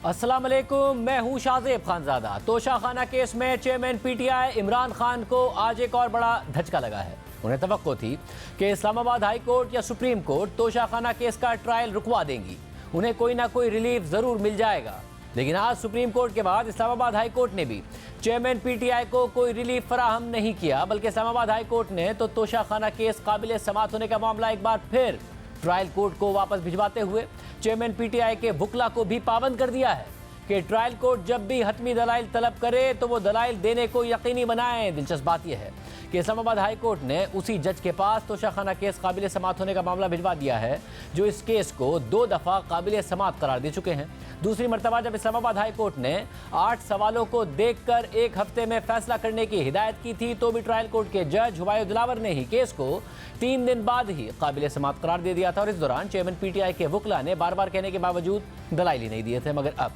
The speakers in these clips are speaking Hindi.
अस्सलाम वालेकुम, मैं हूं शाहजेब खानजादा। तोशाखाना केस में चेयरमैन पीटीआई इमरान खान को आज एक और बड़ा धचका लगा है। उन्हें तवक्को थी कि इस्लामाबाद हाई कोर्ट या सुप्रीम कोर्ट तोशाखाना केस का ट्रायल रुकवा देंगी, उन्हें कोई ना कोई रिलीफ जरूर मिल जाएगा। लेकिन आज सुप्रीम कोर्ट के बाद इस्लामाबाद हाई कोर्ट ने भी चेयरमैन पीटीआई को कोई रिलीफ फराहम नहीं किया, बल्कि इस्लामाबाद हाई कोर्ट ने तो तोशाखाना केस काबिल समाअत होने का मामला एक बार फिर ट्रायल कोर्ट को वापस भिजवाते हुए चेयरमैन पीटीआई के वुकला को भी पाबंद कर दिया है कि ट्रायल कोर्ट जब भी हतमी दलाइल तलब करे तो वो दलाइल देने को यकीनी बनाए। दिलचस्प बात यह है कि इस्लामाबाद हाई कोर्ट ने उसी जज के पास तोशाखाना केस काबिल समाअत होने का मामला भिजवा दिया है, जो इस केस को 2 दफ़ा काबिल समाअत करार दे चुके हैं। दूसरी मरतबा जब इस्लामाबाद हाई कोर्ट ने 8 सवालों को देखकर 1 हफ्ते में फैसला करने की हिदायत की थी, तो भी ट्रायल कोर्ट के जज हुमायूं दिलावर ने ही केस को 3 दिन बाद ही काबिल समाअत करार दे दिया था। और इस दौरान चेयरमैन पीटीआई के वुकला ने बार बार कहने के बावजूद दलाइल ही नहीं दिए थे। मगर अब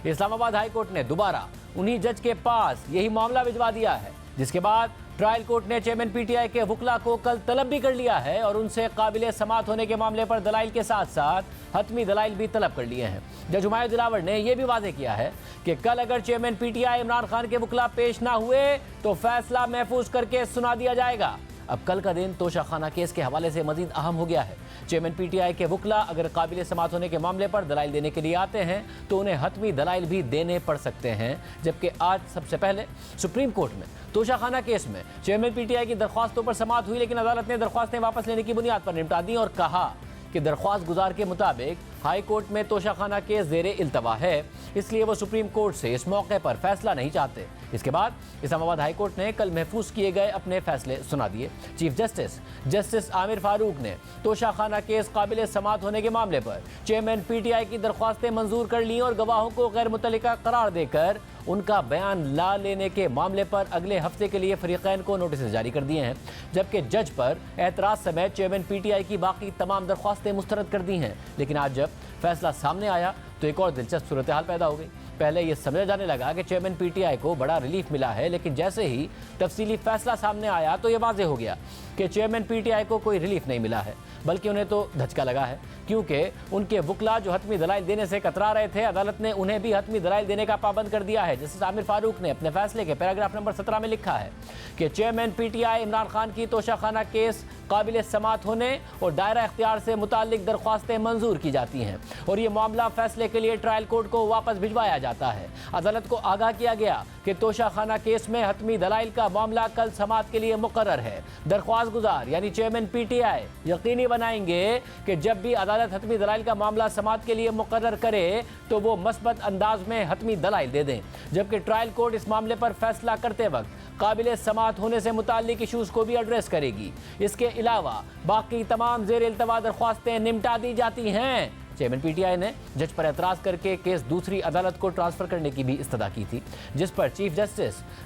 इस्लामाबाद हाई कोर्ट ने दोबारा उन्हीं जज के पास यही मामला भिजवा दिया है, जिसके बाद ट्रायल कोर्ट ने चेयरमैन पीटीआई के वुकला को कल तलब भी कर लिया है और उनसे काबिल समाअत होने के मामले पर दलाइल के साथ साथ हतमी दलाइल भी तलब कर लिए हैं। जज हुमायूं दिलावर ने यह भी वाज़ेह किया है कि कल अगर चेयरमैन पीटीआई इमरान खान के वुकला पेश ना हुए तो फैसला महफूज करके सुना दिया जाएगा। अब कल का दिन तोशाखाना केस के हवाले से मजीद अहम हो गया है। चेयरमैन पीटीआई के वुकला अगर काबिल समाअत होने के मामले पर दलाइल देने के लिए आते हैं तो उन्हें हतमी दलाइल भी देने पड़ सकते हैं, जबकि आज सबसे पहले सुप्रीम कोर्ट में तोशाखाना केस में चेयरमैन पीटीआई की दरख्वास्तों पर समाअत हुई, लेकिन अदालत ने दरख्वास्तें वापस लेने की बुनियाद पर निपटा दी और कहा कि दरख्वास्त गुजार के मुताबिक हाई कोर्ट में तोशाखाना केस ज़ेरे इल्तवा है, इसलिए वो सुप्रीम कोर्ट से इस मौके पर फैसला नहीं चाहते। इसके बाद इस्लामाबाद हाई कोर्ट ने कल महफूज किए गए अपने फैसले सुना दिए। चीफ जस्टिस आमिर फारूक ने तोशाखाना केस काबिल समाअत होने के मामले पर चेयरमैन पीटीआई की दरख्वास्तें मंजूर कर ली और गवाहों को गैर मुतल्लिका करार देकर उनका बयान ला लेने के मामले पर अगले हफ्ते के लिए फरीकैन को नोटिस जारी कर दिए हैं, जबकि जज पर एतराज़ समेत चेयरमैन पीटीआई की बाकी तमाम दरख्वास्तें मुस्तरद कर दी हैं। लेकिन आज जब फैसला सामने आया तो एक और दिलचस्प सूरत हाल पैदा हो गई। पहले यह समझा जाने लगा कि चेयरमैन पीटीआई को बड़ा रिलीफ मिला है, लेकिन जैसे ही तफसीली फैसला सामने आया तो यह वाज़ेह हो गया कि चेयरमैन पीटीआई को कोई रिलीफ नहीं मिला है, बल्कि उन्हें तो धचका लगा है, क्योंकि उनके वुकला जो हतमी दलाइल देने से कतरा रहे थे, अदालत ने उन्हें भी हतमी दलाइल देने का पाबंद कर दिया है। जस्टिस आमिर फारूक ने अपने फैसले के पैराग्राफ नंबर 17 में लिखा है कि चेयरमैन पीटीआई इमरान खान की तोशाखाना केस काबिल समाअत होने और दायरा इख्तियार से मुताल्लिक दरख्वास्तें मंजूर की जाती हैं और ये मामला फैसले के लिए ट्रायल कोर्ट को वापस भिजवाया जाता है। अदालत को आगाह किया गया कि तोशाखाना केस में हतमी दलाइल का मामला कल समाअत के लिए मुकर्रर है। दरख्वास्त गुजार यानी चेयरमैन पीटीआई यकीनी बनाएंगे कि जब भी अदालत हतमी दलाइल का मामला समाअत के लिए मुकर्रर करे तो वो मस्बत अंदाज में हतमी दलाइल दे दें, जबकि ट्रायल कोर्ट इस मामले पर फैसला करते वक्त काबिल समाअत होने से मुताल्लिक इशूज़ को भी एड्रेस करेगी। इसके अलावा बाकी तमाम ज़ेर इल्तवा दरख्वास्तें निपटा दी जाती हैं। चेयरमैन पीटीआई ने जज पर एतराज़ करके केस दूसरी अदालत को ट्रांसफ़र करने की भी इस्तदा की थी, जिस पर चीफ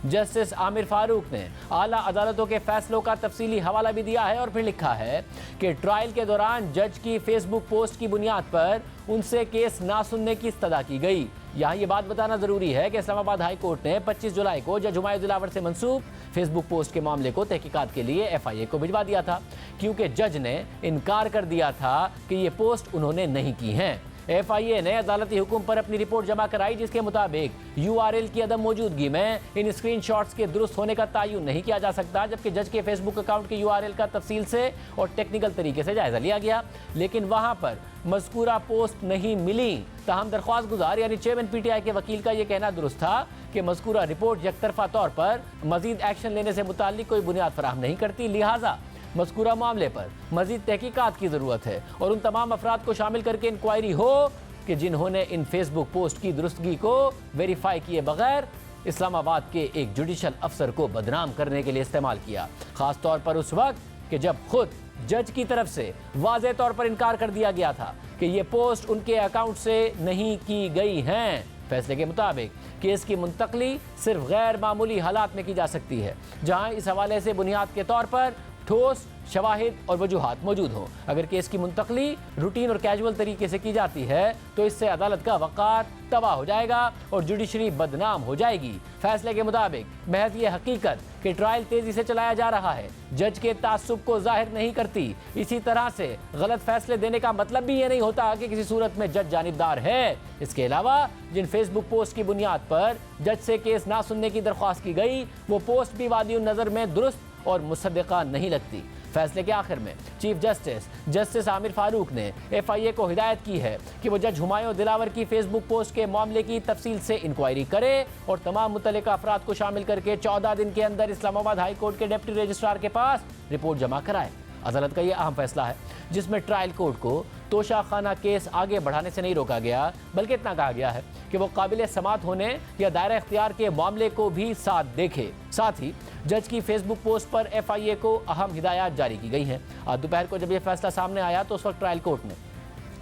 जस्टिस आमिर फारूक ने आला अदालतों के फैसलों का तफसीली हवाला भी दिया है और फिर लिखा है कि ट्रायल के दौरान जज की फेसबुक पोस्ट की बुनियाद पर उनसे केस ना सुनने की इस्तदा की गई। यहाँ ये बात बताना ज़रूरी है कि इस्लामाबाद हाई कोर्ट ने 25 जुलाई को जज हुमायूं दिलावर से मंसूब फेसबुक पोस्ट के मामले को तहकीकात के लिए FIA को भिजवा दिया था, क्योंकि जज ने इनकार कर दिया था कि ये पोस्ट उन्होंने नहीं की हैं। FIA ने अदालती हुक्म पर अपनी रिपोर्ट जमा कराई, जिसके मुताबिक URL की अदम मौजूदगी में इन स्क्रीनशॉट्स के दुरुस्त होने का तयन नहीं किया जा सकता, जबकि जज के फेसबुक अकाउंट के URL का तफसील से और टेक्निकल तरीके से जायजा लिया गया, लेकिन वहां पर मज़कूरा पोस्ट नहीं मिली। ताहम दरख्वास्त गुजार यानी चेयरमैन पीटीआई के वकील का यह कहना दुरुस्त था कि मज़कूरा रिपोर्ट यकतरफा तौर पर मजीद एक्शन लेने से मुताल्लिक कोई बुनियाद फराहम नहीं करती, लिहाजा मज़कूरा मामले पर मजीद तहकीकात की ज़रूरत है और उन तमाम अफराद को शामिल करके इंक्वायरी हो कि जिन्होंने इन फेसबुक पोस्ट की दुरुस्तगी को वेरीफाई किए बगैर इस्लामाबाद के एक जुडिशल अफसर को बदनाम करने के लिए इस्तेमाल किया, ख़ास तौर पर उस वक्त कि जब खुद जज की तरफ से वाज़ेह तौर पर इनकार कर दिया गया था कि ये पोस्ट उनके अकाउंट से नहीं की गई हैं। फैसले के मुताबिक केस की मुंतकली सिर्फ गैर मामूली हालात में की जा सकती है, जहां इस हवाले से बुनियाद के तौर पर ठोस शवाहिद और वजूहात मौजूद हों। अगर केस की मुंतकली रूटीन और कैजुअल तरीके से की जाती है तो इससे अदालत का वक़ार तबाह हो जाएगा और जुडिशरी बदनाम हो जाएगी। फैसले के मुताबिक महज ये हकीकत कि ट्रायल तेजी से चलाया जा रहा है जज के तासुब को जाहिर नहीं करती। इसी तरह से गलत फैसले देने का मतलब भी ये नहीं होता कि किसी सूरत में जज जानिबदार है। इसके अलावा जिन फेसबुक पोस्ट की बुनियाद पर जज से केस ना सुनने की दरख्वास्त की गई वो पोस्ट भी वादियुन नज़र में दुरुस्त और मुसद्दिका नहीं लगती। फैसले के आखिर में चीफ जस्टिस आमिर फारूक ने FIA को हिदायत की है कि वो जज हुमायूं दिलावर की फेसबुक पोस्ट के मामले की तफसील से इंक्वायरी करे और तमाम मुतल्लिका अफराद को शामिल करके 14 दिन के अंदर इस्लामाबाद हाई कोर्ट के डिप्टी रजिस्ट्रार के पास रिपोर्ट जमा कराए। अदालत का यह अहम फैसला है जिसमें ट्रायल कोर्ट को तोशाखाना केस आगे बढ़ाने से नहीं रोका गया, बल्कि इतना कहा गया है कि वो काबिल समात होने या दायरा इख्तियार के मामले को भी साथ देखे। साथ ही जज की फेसबुक पोस्ट पर FIA को अहम हिदायत जारी की गई हैं। आज दोपहर को जब यह फैसला सामने आया तो उस वक्त ट्रायल कोर्ट ने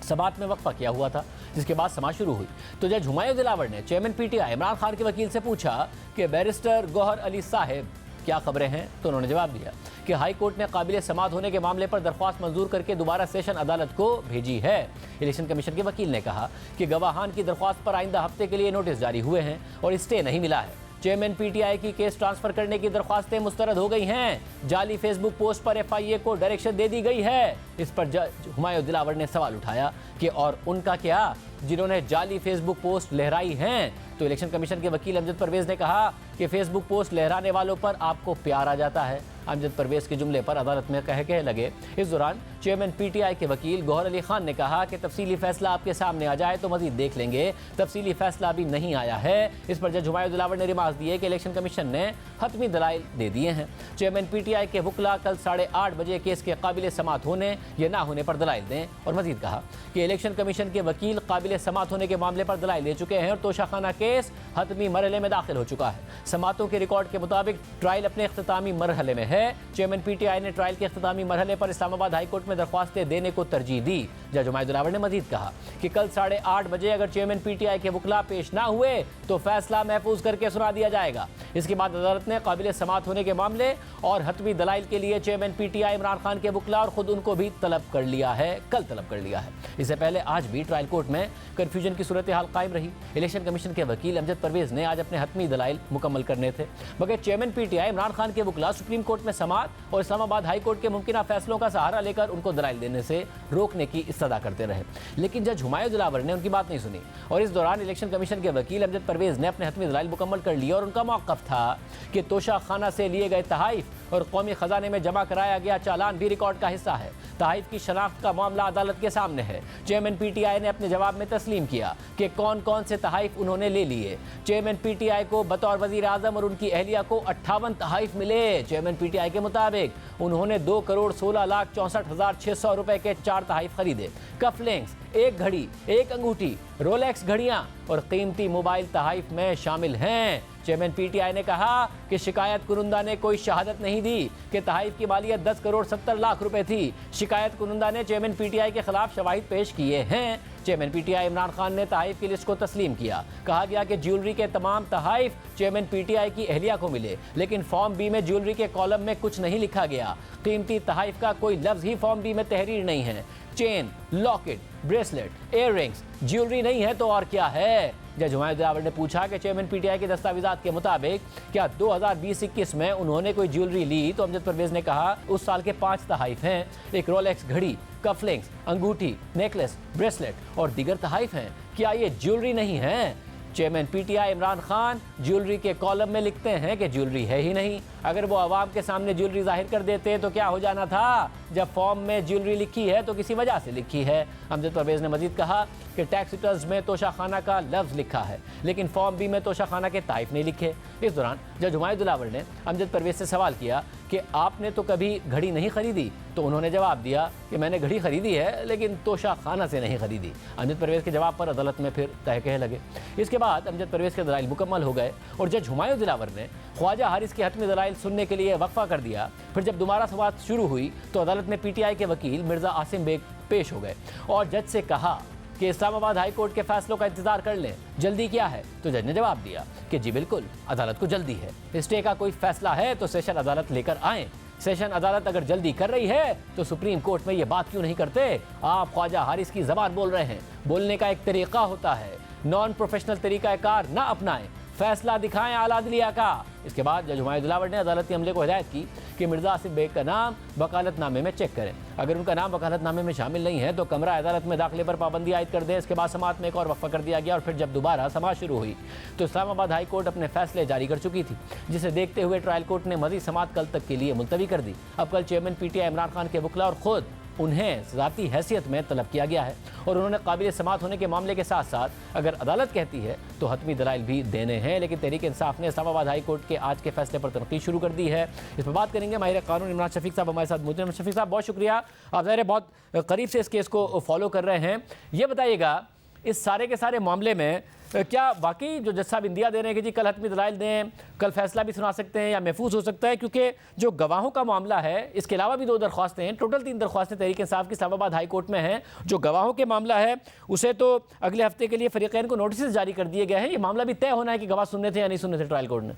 समात में वक्फा किया हुआ था, जिसके बाद समात शुरू हुई तो जज हुमायूं दिलावर ने चेयरमैन PTI इमरान खान के वकील से पूछा कि बैरिस्टर गौहर अली साहब क्या खबरें हैं, तो उन्होंने जवाब दिया कि हाई कोर्ट ने काबिल समात होने के मामले पर दरख्वास्त मंजूर करके दोबारा सेशन अदालत को भेजी है। इलेक्शन कमीशन के वकील ने कहा कि गवाहान की दरख्वास्त पर आइंदा हफ्ते के लिए नोटिस जारी हुए हैं और स्टे नहीं मिला है। चेयरमैन PTI की केस ट्रांसफर करने की दरख्वास्तें मुस्तरद हो गई हैं। जाली फेसबुक पोस्ट पर FIA को डायरेक्शन दे दी गई है। इस पर जज हुमायूं दिलावर ने सवाल उठाया कि और उनका क्या, जिन्होंने जाली फेसबुक पोस्ट लहराई हैं। तो इलेक्शन कमीशन के वकील अमजद परवेज ने कहा कि फेसबुक पोस्ट लहराने वालों पर आपको प्यार आ जाता है। अमजद परवेज के जुमले पर अदालत में कहे लगे। इस दौरान चेयरमैन PTI के वकील गौहर अली खान ने कहा कि तफसीली फैसला आपके सामने आ जाए तो मजीद देख लेंगे, तफसीली फैसला अभी नहीं आया है। इस पर जज हुमायूं दिलावर ने रिमार्क दिए कि इलेक्शन कमीशन ने हतमी दलाइल दे दिए हैं। चेयरमैन PTI के वकला कल 8:30 बजे केस के काबिल समात होने या ना होने पर दलाइल दें और मजीद कहा कि इलेक्शन कमीशन के वकील काबिल समात होने के मामले पर दलाइल दे चुके हैं और तोशाखाना केस हतमी मरहले में दाखिल हो चुका है। समातों के रिकॉर्ड के मुताबिक ट्रायल अपने इख्तितामी मरहले में है। चेयरमैन PTI ने ट्रायल के इख्तितामी मरहले पर इस्लामाबाद हाई कोर्ट में दरख्वास्तें देने को तरजीह दी। जज हुमायूं दिलावर ने मजीद कहा कि कल 8:30 बजे अगर चेयरमैन PTI के वकला पेश ना हुए तो फैसला महफूज करके सुना दिया जाएगा। इसके बाद अदालत ने काबिल समात होने के मामले और हतमी दलाइल के लिए चेयरमैन PTI इमरान खान के वकला और खुद उनको भी तलब कर लिया है, कल तलब कर लिया है। इससे पहले आज भी ट्रायल कोर्ट में कन्फ्यूजन की सूरत हाल कायम रही। इलेक्शन कमीशन के वकील अमजद परवेज ने आज अपने हतमी दलाइल मुकम्मल करने थे, मगर चेयरमैन PTI इमरान खान के वकला सुप्रीम कोर्ट में समात और इस्लामाबाद हाई कोर्ट के मुमकिन फैसलों का सहारा लेकर उनको दलाइल देने से रोकने की इस्तदा करते रहे। लेकिन जज हुमायूं दिलावर ने उनकी बात नहीं सुनी और इस दौरान इलेक्शन कमीशन के वकील अमजद परवेज ने अपने हतमी दलाइल मुकम्मल कर लिए और उनका मौक़िफ़ था कि तोशाखाना से लिए गए तहाइफ और कौमी खजाने में जमा कराया गया चालान भी रिकॉर्ड का हिस्सा है। तहाइफ की शनाख्त का मामला अदालत के सामने है। चेयरमैन PTI ने अपने जवाब में तस्लीम किया कि कौन कौन से तहाइफ उन्होंने ले लिए। चेयरमैन PTI को बतौर वज़ीर आज़म और उनकी अहलिया को 58 तहाइफ मिले। चेयरमैन PTI के मुताबिक उन्होंने 2,16,64,600 रुपए के 4 तहाइफ खरीदे। कफलिंग्स, एक घड़ी, एक अंगूठी, रोलेक्स घड़ियां और कीमती मोबाइल तहाइफ में शामिल हैं। चेयरमैन PTI ने कहा कि शिकायत कुरुंदा ने कोई शहादत नहीं दी कि तहाइफ की मालियत 10 करोड़ 70 लाख रुपए थी। शिकायत कुरुंदा ने चेयरमैन PTI के खिलाफ शवाहिद पेश किए हैं। चेयरमैन PTI इमरान खान ने तहाइफ की लिस्ट को तस्लीम किया। कहा गया कि ज्वेलरी के तमाम तहाइफ चेयरमैन PTI की अहलिया को मिले, लेकिन फॉर्म बी में ज्वेलरी के कॉलम में कुछ नहीं लिखा गया। कीमती तहाइफ का कोई लफ्ज ही फॉर्म बी में तहरीर नहीं है। Chain, locket, bracelet, earrings jewellery नहीं है तो और क्या है। जज हुमायूं दिलावर ने पूछा कि चेयरमैन PTI के दस्तावेजात के मुताबिक क्या 2020-21 में उन्होंने कोई ज्वेलरी ली, तो अमजद परवेज ने कहा उस साल के 5 तहाइफ हैं। एक रोलेक्स घड़ी, कफलिंग्स, अंगूठी, नेकलेस, ब्रेसलेट और दीगर तहाइफ हैं। क्या ये ज्वेलरी नहीं है? Chairman PTI Imran Khan jewellery के कॉलम में लिखते हैं कि ज्वेलरी है ही नहीं। अगर वो आवाम के सामने ज्वेलरी जाहिर कर देते तो क्या हो जाना था? जब फॉर्म में ज्वेलरी लिखी है तो किसी वजह से लिखी है। अमजद परवेज ने मजीद कहा कि टैक्स रिटर्न्स में तोशाखाना का लफ्ज़ लिखा है, लेकिन फॉर्म बी में तोशाखाना के ताइफ नहीं लिखे। इस दौरान जज हुमायूं दिलावर ने अमजद परवेज से सवाल किया कि आपने तो कभी घड़ी नहीं खरीदी, तो उन्होंने जवाब दिया कि मैंने घड़ी खरीदी है लेकिन तोशाखाना से नहीं खरीदी। अमजद परवेज के जवाब पर अदालत में फिर तहके लगे। इसके बाद अमजद परवेज के दलाइल मुकम्मल हो गए और जज हुमायूं दिलावर ने ख्वाजा हारिस के हतमी दलाइल सुनने के लिए वक्फा कर दिया। फिर जब दोबारा समाअत शुरू हुई तो अदालत में PTI के वकील मिर्ज़ा आसिम बेग पेश हो गए और जज से कहा कि इस्लामाबाद हाई कोर्ट के फैसलों का इंतजार कर लें, जल्दी क्या है? तो जज ने जवाब दिया कि जी बिल्कुल, अदालत को जल्दी है। स्टे का कोई फैसला है तो सेशन अदालत लेकर आएँ। सेशन अदालत अगर जल्दी कर रही है तो सुप्रीम कोर्ट में ये बात क्यों नहीं करते? आप ख्वाजा हारिस की जबान बोल रहे हैं। बोलने का एक तरीका होता है, नॉन प्रोफेशनल तरीकाकार ना अपनाएं, फैसला दिखाएं आला अदलिया का। इसके बाद जज हुमायूं दिलावर ने अदालती अमले को हिदायत की कि मिर्जा आसिफ बेग का नाम वकालतनामे में चेक करें। अगर उनका नाम वकालतनामे में शामिल नहीं है तो कमरा अदालत में दाखिले पर पाबंदी आयद कर दें। इसके बाद समाअत में एक और वक्फा कर दिया गया और फिर जब दोबारा समाअत शुरू हुई तो इस्लामाबाद हाई कोर्ट अपने फैसले जारी कर चुकी थी, जिसे देखते हुए ट्रायल कोर्ट ने मजीद समाअत कल तक के लिए मुलतवी कर दी। अब कल चेयरमैन PTI इमरान खान के वकला और खुद उन्हें ज़ाती हैसियत में तलब किया गया है और उन्होंने काबिल समाअत होने के मामले के साथ साथ अगर अदालत कहती है तो हतमी दलाइल भी देने हैं। लेकिन तहरीक इंसाफ ने इस्लामाबाद हाई कोर्ट के आज के फैसले पर तनकीद शुरू कर दी है। इस पर बात करेंगे माहिर कानून इमरान शफीक साहब हमारे साथ मौजूद हैं। शफीक साहब, बहुत शुक्रिया, आप ज़ाहिर बहुत करीब से इस केस को फॉलो कर रहे हैं। ये बताइएगा, इस सारे के सारे मामले में क्या वाकई जो जज साहब इंदिया दे रहे हैं कि जी कल हतमी दलाइल दें, कल फैसला भी सुना सकते हैं या महफूज हो सकता है? क्योंकि जो गवाहों का मामला है, इसके अलावा भी 2 दरख्वास्तें हैं, टोटल 3 दरख्वास्तें तहरीक इंसाफ की इस्लामाबाद हाई कोर्ट में हैं। जो गवाहों के मामला है उसे तो अगले हफ्ते के लिए फरीकैन को नोटिस जारी कर दिए गए हैं। ये मामला भी तय होना है कि गवाह सुनने थे या नहीं सुनने थे ट्रायल कोर्ट ने।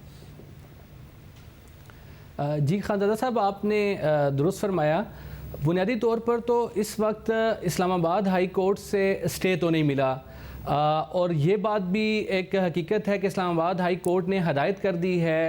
जी खानज़ादा साहब, आपने दुरुस्त फरमाया। बुनियादी तौर पर तो इस वक्त इस्लामाबाद हाई कोर्ट से स्टे तो नहीं मिला और ये बात भी एक हकीकत है कि इस्लामाबाद हाई कोर्ट ने हदायत कर दी है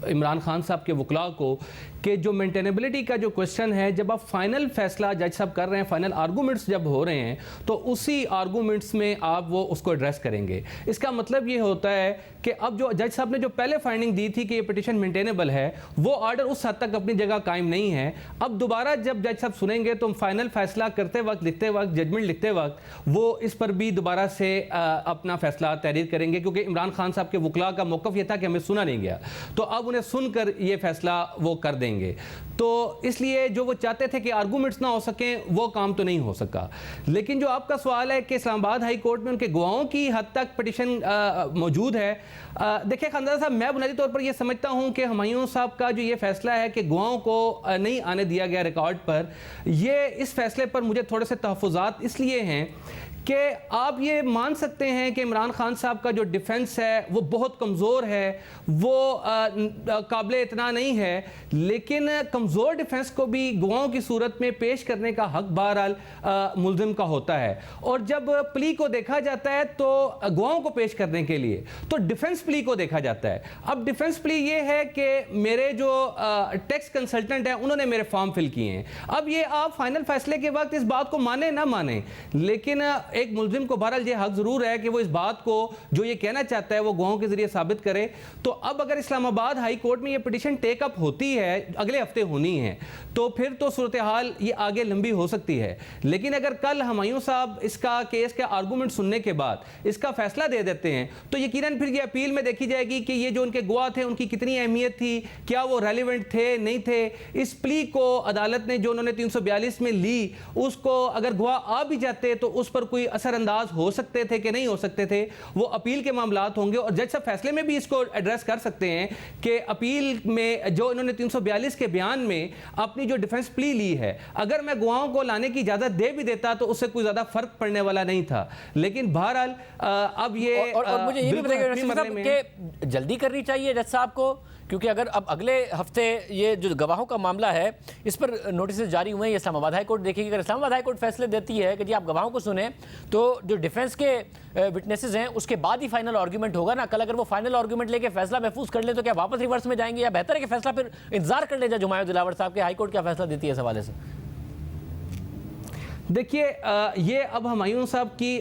इमरान खान साहब के वकला को कि जो मेंटेनेबिलिटी का जो क्वेश्चन है, जब आप फाइनल फैसला जज साहब कर रहे हैं, फाइनल आर्गूमेंट्स जब हो रहे हैं तो उसी आर्गूमेंट्स में आप वो उसको एड्रेस करेंगे। इसका मतलब ये होता है कि अब जो जज साहब ने जो पहले फाइंडिंग दी थी कि ये पिटीशन मेंटेनेबल है, वो ऑर्डर उस हद तक अपनी जगह कायम नहीं है। अब दोबारा जब जज साहब सुनेंगे तो फाइनल फैसला करते वक्त, लिखते वक्त, जजमेंट लिखते वक्त वो इस पर भी दोबारा से अपना फैसला तहरीर करेंगे, क्योंकि इमरान खान साहब के वकला का मौक़िफ़ ये था कि हमें सुना नहीं गया, तो अब उन्हें सुनकर ये फैसला वो कर देंगे। तो इसलिए जो वो चाहते थे कि आर्गूमेंट्स ना हो सकें, वो काम तो नहीं हो सका। लेकिन जो आपका सवाल है कि इस्लामाबाद हाई कोर्ट में उनके गवाहों की हद तक पिटीशन मौजूद है, देखिए खानज़ादा साहब, मैं बुनियादी तौर पर यह समझता हूं कि हुमायूं साहब का जो ये फैसला है कि गवाहों को नहीं आने दिया गया रिकॉर्ड पर, ये इस फैसले पर मुझे थोड़े से तहफ़्फ़ुज़ात इसलिए हैं कि आप ये मान सकते हैं कि इमरान खान साहब का जो डिफेंस है वो बहुत कमज़ोर है, वो काबिल इतना नहीं है, लेकिन कमज़ोर डिफेंस को भी गवाहों की सूरत में पेश करने का हक बहरहाल मुल्ज़िम का होता है। और जब प्ली को देखा जाता है तो गवाहों को पेश करने के लिए तो डिफेंस प्ली को देखा जाता है। अब डिफेंस प्ली ये है कि मेरे जो टैक्स कंसल्टेंट हैं उन्होंने मेरे फॉर्म फिल किए हैं। अब ये आप फाइनल फैसले के वक्त इस बात को माने ना माने, लेकिन एक मुल्जिम को बहरहाल ये हक जरूर है कि वो इस बात को जो ये कहना चाहता है वो गवाहों के जरिए साबित करे। तो अब अगर इस्लामाबाद हाई कोर्ट में ये पिटीशन टेक अप होती है, अगले हफ्ते होनी है, तो फिर तो सूरत हाल ये आगे लंबी हो सकती है। लेकिन अगर कल हुमायूं साहब इसका केस के आर्गूमेंट सुनने के बाद इसका फैसला दे देते हैं तो यकीनन फिर ये अपील में देखी जाएगी कि ये जो उनके गवाह थे उनकी कितनी अहमियत थी, क्या वो रेलिवेंट थे, नहीं थे। इस प्ली को अदालत ने जो उन्होंने 342 में ली, उसको अगर गवाह आ भी जाते तो उस पर कोई असरअंदाज हो सकते थे कि नहीं हो सकते थे, वो अपील के मामलात होंगे। और जज साहब फैसले में भी इसको एड्रेस कर सकते हैं कि अपील में जो इन्होंने 342 के बयान में अपनी जो डिफेंस प्ली ली है, अगर मैं गवाहों को लाने की इजाजत दे भी देता तो उससे कोई ज्यादा फर्क पड़ने वाला नहीं था। लेकिन बहरहाल अब ये और मुझे ये भी बताइए कि जल्दी करनी चाहिए जज साहब को, क्योंकि अगर अब अगले हफ्ते ये जो गवाहों का मामला है इस पर नोटिस जारी हुए हैं, इस्लामाबाद हाई कोर्ट देखेगी। अगर इस्लामाबाद हाई कोर्ट फैसले देती है कि जी आप गवाहों को सुने तो जो डिफेंस के विटनेसेस हैं उसके बाद ही फाइनल आर्गूमेंट होगा ना। कल अगर वो फाइनल आर्गूमेंट लेके फैसला महफूज कर ले तो क्या वापस रिवर्स में जाएंगे, या बेहतर है कि फैसला फिर इंतजार कर ले जज हुमायूं दिलावर साहब के हाई कोर्ट क्या फैसला देती है इस हवाले से? देखिए, ये अब हुमायूं साहब की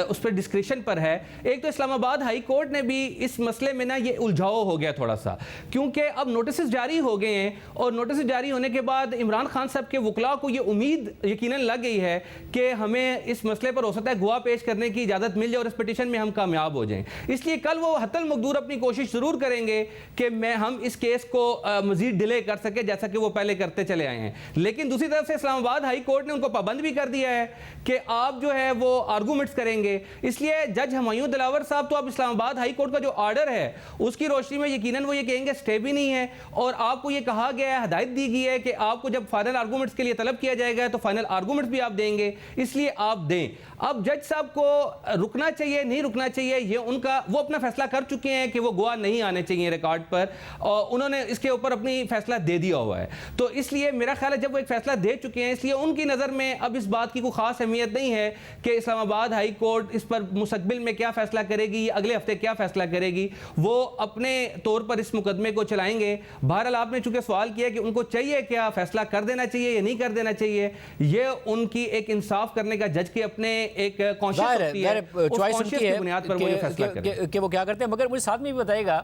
उस पर डिस्क्रिप्शन पर है। एक तो इस्लामाबाद हाई कोर्ट ने भी इस मसले में ना ये उलझाव हो गया थोड़ा सा, क्योंकि अब नोटिस जारी हो गए हैं और नोटिस जारी होने के बाद इमरान खान साहब के वकला को ये उम्मीद यकीनन लग गई है कि हमें इस मसले पर हो सकता है गवाह पेश करने की इजाज़त मिल जाए और इस पिटीशन में हम कामयाब हो जाएं। इसलिए कल वो हत्तल मकदूर अपनी कोशिश ज़रूर करेंगे कि हम इस केस को मज़ीद डिले कर सके, जैसा कि वो पहले करते चले आए हैं। लेकिन दूसरी तरफ से इस्लामाबाद हाई कोर्ट ने उनको पाबंद भी कर दिया है कि आप जो है वो आर्गूमेंट्स करेंगे। इसलिए जज हुमायूं दिलावर साहब तो अब इस्लामाबाद हाई कोर्ट का जो ऑर्डर है उसकी रोशनी में यकीनन वो ये कहेंगे स्टे भी नहीं है, और आपको ये कहा गया है, हदायत दी गई है कि आपको जब फाइनल आर्गूमेंट्स के लिए तलब किया जाएगा तो फाइनल आर्गूमेंट्स भी आप देंगे, इसलिए आप दें। अब जज साहब को रुकना चाहिए नहीं रुकना चाहिए, ये उनका, वो अपना फैसला कर चुके हैं कि वो गवाह नहीं आने चाहिए रिकॉर्ड पर, और उन्होंने इसके ऊपर अपनी फैसला दे दिया हुआ है। तो इसलिए मेरा ख्याल है जब वो एक फैसला दे चुके हैं, इसलिए उनकी नज़र में अब इस बात की कोई खास अहमियत नहीं है कि इस्लामाबाद हाई कोर्ट इस पर मुस्तकबिल में क्या फैसला करेगी या अगले हफ्ते क्या फैसला करेगी। वो अपने तौर पर इस मुकदमे को चलाएंगे। बहरहाल आपने चूंकि सवाल किया कि उनको चाहिए क्या, फैसला कर देना चाहिए या नहीं कर देना चाहिए, ये उनकी एक इंसाफ करने का जज के अपने एक कॉन्शियस की बुनियाद पर वो ये फैसला करें कि वो क्या करते हैं। मगर मुझे साथ में भी बताइएगा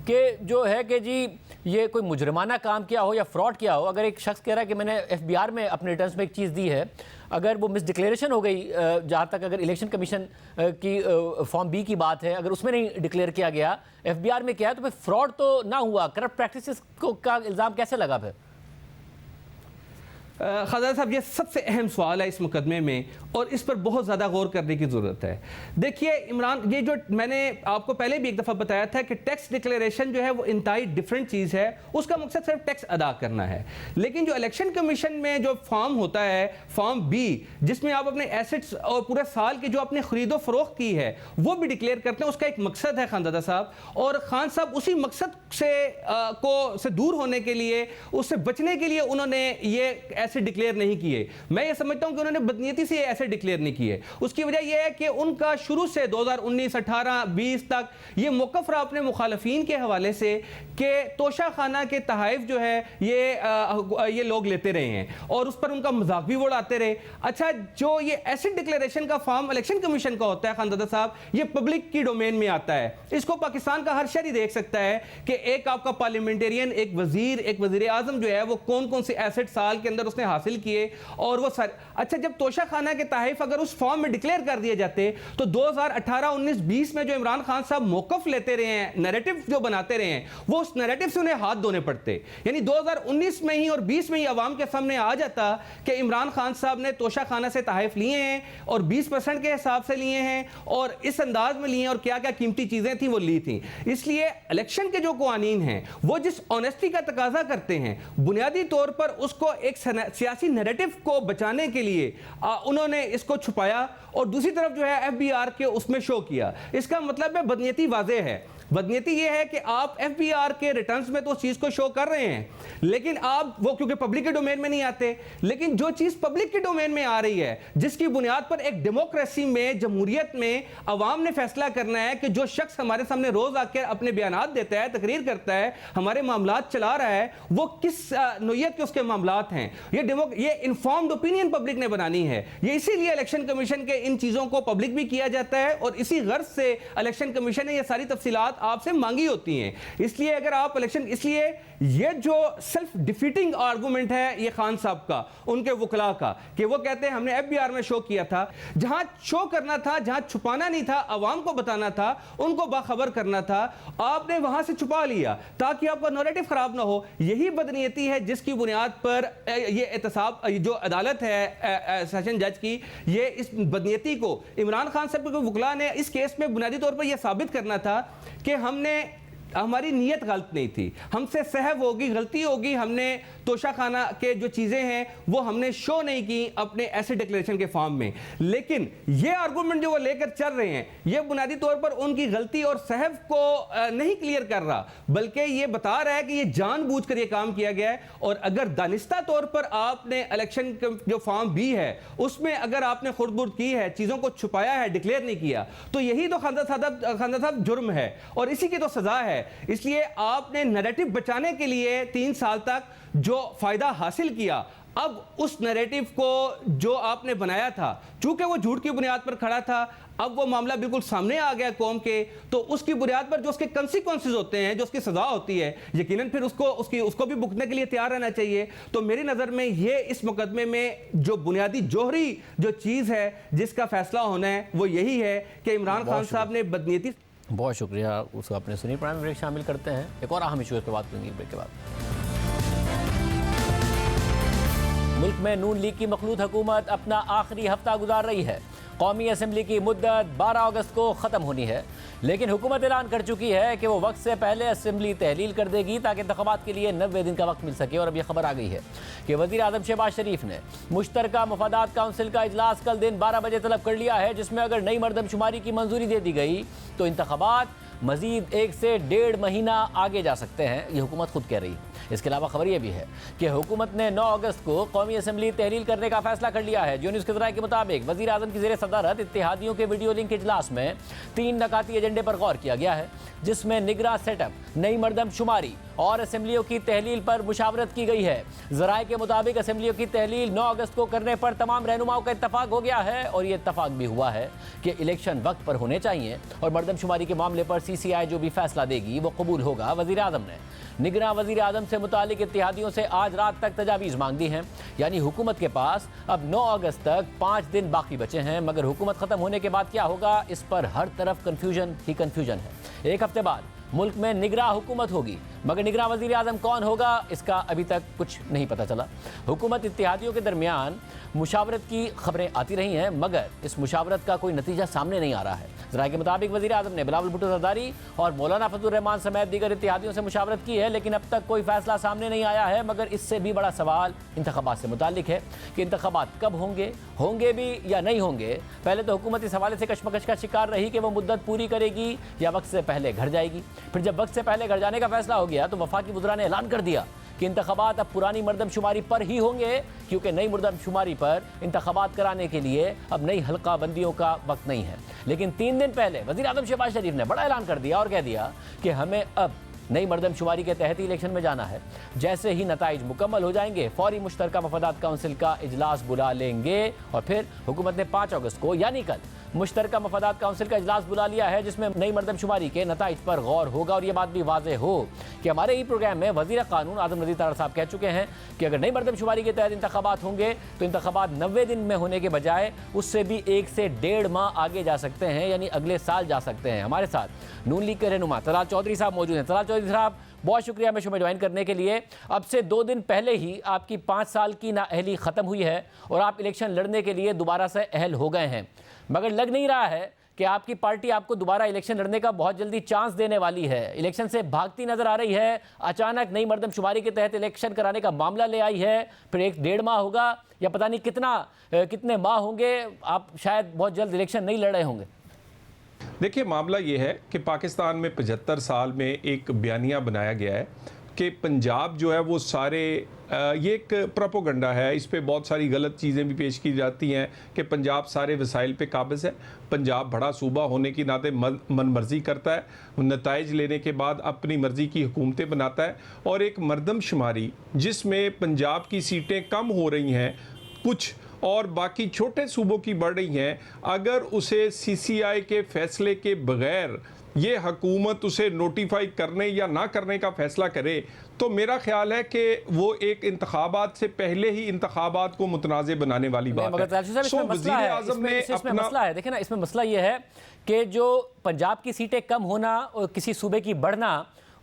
कि जो है कि जी ये कोई मुजरमाना काम किया हो या फ्रॉड किया हो, अगर एक शख्स कह रहा है कि मैंने एफबीआर में अपने रिटर्न्स में एक चीज़ दी है, अगर वो मिस डिक्लेरेशन हो गई, जहाँ तक अगर इलेक्शन कमीशन की फॉर्म बी की बात है, अगर उसमें नहीं डिक्लेयर किया गया, एफबीआर में किया है, तो फिर फ्रॉड तो ना हुआ, करप्ट प्रैक्टिसेस का इल्ज़ाम कैसे लगा फिर? खजाना साहब, ये सबसे अहम सवाल है इस मुकदमे में और इस पर बहुत ज़्यादा गौर करने की ज़रूरत है। देखिए इमरान, ये जो मैंने आपको पहले भी एक दफ़ा बताया था कि टैक्स डिक्लेरेशन जो है वो इंतहाई डिफरेंट चीज़ है, उसका मकसद सिर्फ टैक्स अदा करना है। लेकिन जो इलेक्शन कमीशन में जो फॉर्म होता है, फॉर्म बी, जिसमें आप अपने एसेट्स और पूरे साल की जो आपने खरीदो फरोख्त की है वो भी डिक्लेयर करते हैं, उसका एक मकसद है खानदादा साहब। और खान साहब उसी मकसद से दूर होने के लिए, उससे बचने के लिए उन्होंने ये ऐसे डिक्लेयर नहीं किए। मैं ये समझता हूं कि उन्होंने बदनीयती से ऐसे डिक्लेयर नहीं किए। उसकी वजह यह है कि उनका शुरू से 2019, 18, 20 तक ये मौक़िफ़ रहा अपने मुखालफीन के हवाले से कि तोशा खाना के तहाइफ जो है ये लोग लेते रहे हैं और उस पर उनका मजाक भी उड़ाते रहे। अच्छा, जो ये एसेट डिक्लेरेशन का फॉर्म इलेक्शन कमीशन का होता है खानदादा साहब, ये पब्लिक की डोमेन में आता है। इसको पाकिस्तान का हर शहरी देख सकता है कि एक आपका पार्लियामेंटेरियन, एक वजीर, एक वजीर आजम जो है वो कौन कौन से एसेट साल के अंदर उसने हासिल किए और वो सारे। अच्छा, जब तोशा खाना के तहफ़ अगर उस फॉर्म में डिक्लेयर कर दिए जाते तो 2018, 19, 20 में जो इमरान खान साहब मौक़िफ़ लेते रहे हैं, नैरेटिव जो बनाते रहे हैं, वो उस नैरेटिव से उन्हें हाथ धोने पड़ते। यानी 2019 में ही और 20 में ही अवाम के सामने आ जाता कि इमरान खान साहब ने तोशा खाना से तहफ़ लिए हैं और 20% के हिसाब से लिए हैं और इस अंदाज में लिए हैं और क्या क्या कीमती चीज़ें थी वो ली थी। इसलिए इलेक्शन के जो कानून हैं वो जिस ऑनेस्टी का तकाजा करते हैं, बुनियादी तौर पर उसको एक सियासी नैरेटिव को बचाने के लिए उन्होंने इसको छुपाया और दूसरी तरफ जो है एफबीआर के उसमें शो किया। इसका मतलब है बदनीयती वाज़ेह है। बदनीयती ये है कि आप एफबीआर के रिटर्न्स में तो उस चीज़ को शो कर रहे हैं, लेकिन आप वो क्योंकि पब्लिक के डोमेन में नहीं आते, लेकिन जो चीज़ पब्लिक के डोमेन में आ रही है, जिसकी बुनियाद पर एक डेमोक्रेसी में, जमहूरियत में अवाम ने फैसला करना है कि जो शख्स हमारे सामने रोज़ आकर अपने बयानात देता है, तकरीर करता है, हमारे मामलात चला रहा है, वो किस नोयत के उसके मामलात हैं, ये इन्फॉर्म्ड ओपिनियन पब्लिक ने बनानी है। ये इसीलिए इलेक्शन कमीशन के इन चीज़ों को पब्लिक भी किया जाता है और इसी गर्ज से इलेक्शन कमीशन ने ये सारी तफसीलात आपसे मांगी होती हैं। इसलिए अगर आप इलेक्शन, इसलिए ये जो सेल्फ डिफीटिंग आर्गुमेंट है ये खान साहब का, उनके वकला का, कि वो कहते हैं हमने एफबीआर में शो किया था, जहां शो करना था, जहां छुपाना नहीं था, आवाम को बताना था, उनको बाखबर करना था, आपने वहां से छुपा लिया ताकि आपका नैरेटिव खराब ना हो। यही बदनीयती है जिसकी बुनियाद पर ये एहतसाब, जो अदालत है सेशन जज की, ये इस बदनीयती को इमरान खान साहब के वकला ने इस केस में बुनियादी तौर पर यह साबित करना था कि हमारी नीयत गलत नहीं थी, हमसे सहव होगी, गलती होगी, हमने तोशा खाना के जो चीज़ें हैं वो हमने शो नहीं की अपने एसेट डिक्लेरेशन के फॉर्म में। लेकिन ये आर्गूमेंट जो वो लेकर चल रहे हैं, ये बुनियादी तौर पर उनकी गलती और सहव को नहीं क्लियर कर रहा, बल्कि ये बता रहा है कि ये जानबूझकर ये काम किया गया है। और अगर दानिस्ता तौर पर आपने इलेक्शन जो फॉर्म बी है उसमें अगर आपने खुर्द-बुर्द की है, चीज़ों को छुपाया है, डिक्लेयर नहीं किया, तो यही तो खानदादा साहब जुर्म है और इसी की तो सजा है। इसलिए आपने नैरेटिव बचाने के लिए 3 साल तक जो फायदा हासिल किया, अब उस नैरेटिव को जो आपने बनाया था, चूंकि वो झूठ की बुनियाद पर खड़ा था, अब वो मामला बिल्कुल सामने आ गया कौम के, तो उसकी बुनियाद पर जो उसके कंसिक्वेंसेस होते हैं, जो उसकी सजा होती है, यकीनन फिर उसको भी भुगतने के लिए तैयार रहना चाहिए। तो मेरी नज़र में ये इस मुकदमे में जो बुनियादी जोहरी जो चीज़ है जिसका फैसला होना है वो यही है कि इमरान खान साहब ने बदनीयती। बहुत शुक्रिया, उसको आपने सुनी। प्राइम ब्रेक शामिल करते हैं, एक और अहम इशू पर बात करेंगे ब्रेक के बाद। मुल्क में नून लीग की मखलूत हुकूमत अपना आखिरी हफ्ता गुजार रही है। कौमी असम्बली की मुद्दत 12 अगस्त को ख़त्म होनी है, लेकिन हुकूमत ऐलान कर चुकी है कि वो वक्त से पहले असम्बली तहलील कर देगी ताकि इंतखाबात के लिए 90 दिन का वक्त मिल सके। और अब यह खबर आ गई है कि वज़ीर आज़म शहबाज शरीफ ने मुश्तरका मफादात काउंसिल का इजलास कल दिन 12 बजे तलब कर लिया है, जिसमें अगर नई मरदमशुमारी की मंजूरी दे दी गई तो इंतखाबात मजीद 1 से 1.5 महीना आगे जा सकते हैं, ये हुकूमत खुद कह रही है। इसके अलावा खबर यह भी है कि हुकूमत ने 9 अगस्त को कौमी असम्बली तहलील करने का फैसला कर लिया है। जो न्यूज़ के ज़राए के मुताबिक वज़ीर आज़म की ज़ेर सदारत इत्तेहादियों के वीडियो लिंक इजलास में 3 नकाती एजेंडे पर गौर किया गया है, जिसमें निगरां सेटअप, नई मरदमशुमारी और असम्बलियों की तहलील पर मुशावरत की गई है। ज़राए के मुताबिक असम्बलियों की तहलील 9 अगस्त को करने पर तमाम रहनुमाओं का इत्तफाक हो गया है और ये इत्तफाक भी हुआ है कि इलेक्शन वक्त पर होने चाहिए और मरदमशुमारी के मामले पर CCI जो भी फैसला देगी वो कबूल होगा। वज़ीर आज़म ने निगरां वज़ीर आज़म से मुतालिक इत्तेहादियों से आज रात तक तजावीज़ मांग दी हैं, यानी हुकूमत के पास अब 9 अगस्त तक 5 दिन बाकी बचे हैं। मगर हुकूमत ख़त्म होने के बाद क्या होगा, इस पर हर तरफ कन्फ्यूजन ही कन्फ्यूजन है। एक हफ्ते बाद मुल्क में निगरां हुकूमत होगी, मगर निगरां वज़ीर आज़म कौन होगा इसका अभी तक कुछ नहीं पता चला। हुकूमत इत्तेहादियों के दरमियान मुशावरत की खबरें आती रही हैं, मगर इस मुशावरत का कोई नतीजा सामने नहीं आ रहा है। ज़राए के मुताबिक वज़ीर आज़म ने बिलावल भुट्टो ज़रदारी और मौलाना फजलुर रहमान समेत दीगर इत्तेहादियों से मुशावरत की है, लेकिन अब तक कोई फैसला सामने नहीं आया है। मगर इससे भी बड़ा सवाल इंतखाबात से मुताल्लिक है कि इंतखाबात कब होंगे भी या नहीं होंगे। पहले तो हुकूमत इस हवाले से कशमकश का शिकार रही कि वो मुद्दत पूरी करेगी या वक्त से पहले घर जाएगी। फिर जब वक्त से पहले घर जाने का फैसला हो गया तो वफाकी वज़रा ने ऐलान कर दिया कि इंतखाबात अब पुरानी मरदमशुमारी पर ही होंगे, क्योंकि नई मरदमशुमारी पर इंतखाबात कराने के लिए अब नई हल्का बंदियों का वक्त नहीं है। लेकिन 3 दिन पहले वज़ीर आज़म शहबाज शरीफ ने बड़ा ऐलान कर दिया और कह दिया कि हमें अब नई मरदमशुमारी के तहत ही इलेक्शन में जाना है। जैसे ही नताइज मुकम्मल हो जाएंगे फौरी मुश्तरका मफादात काउंसिल का इजलास बुला लेंगे। और फिर हुकूमत ने 5 अगस्त को यानी कल मुश्तरका मफादात काउंसिल का इजलास बुला लिया है, जिसमें नई मरदमशुमारी के नताइज पर गौर होगा। और ये बात भी वाज़ेह हो कि हमारे ही प्रोग्राम में वज़ीर क़ानून आज़म नज़ीर तारड़ साहब कह चुके हैं कि अगर नई मरदमशुमारी के तहत इंतखाबात होंगे तो इंतखाबात 90 दिन में होने के बजाय उससे भी 1 से 1.5 माह आगे जा सकते हैं, यानी अगले साल जा सकते हैं। हमारे साथ नून लीग के रहनुमा तलाल चौधरी साहब मौजूद हैं। तलाल चौधरी साहब, बहुत शुक्रिया हमें शो में ज्वाइन करने के लिए। अब से 2 दिन पहले ही आपकी 5 साल की नाअहली ख़त्म हुई है और आप इलेक्शन लड़ने के लिए दोबारा से अहल हो गए हैं, मगर लग नहीं रहा है कि आपकी पार्टी आपको दोबारा इलेक्शन लड़ने का बहुत जल्दी चांस देने वाली है। इलेक्शन से भागती नजर आ रही है, अचानक नई मरदमशुमारी के तहत इलेक्शन कराने का मामला ले आई है, फिर 1-1.5 माह होगा या पता नहीं कितने माह होंगे, आप शायद बहुत जल्द इलेक्शन नहीं लड़ रहे होंगे। देखिए, मामला ये है कि पाकिस्तान में 75 साल में एक बयानिया बनाया गया है कि पंजाब जो है वो सारे ये एक प्रोपोगंडा है, इस पे बहुत सारी गलत चीज़ें भी पेश की जाती हैं कि पंजाब सारे वसाइल पे काबिज़ है। पंजाब बड़ा सूबा होने की नाते मन मर्जी करता है, नताइज लेने के बाद अपनी मर्ज़ी की हुकूमतें बनाता है। और एक मरदमशुमारी जिसमें पंजाब की सीटें कम हो रही हैं कुछ और बाकी छोटे सूबों की बढ़ रही हैं, अगर उसे CCI के फैसले के बगैर ये हुकूमत उसे नोटिफाई करने या ना करने का फैसला करे तो मेरा ख्याल है कि वो एक इंतखाबात से पहले ही इंतखाबात को मुतनाज़े बनाने वाली बात है। वज़ीर आज़म ने अपना मसला है, देखिए ना, इसमें मसला ये है कि जो पंजाब की सीटें कम होना और किसी सूबे की बढ़ना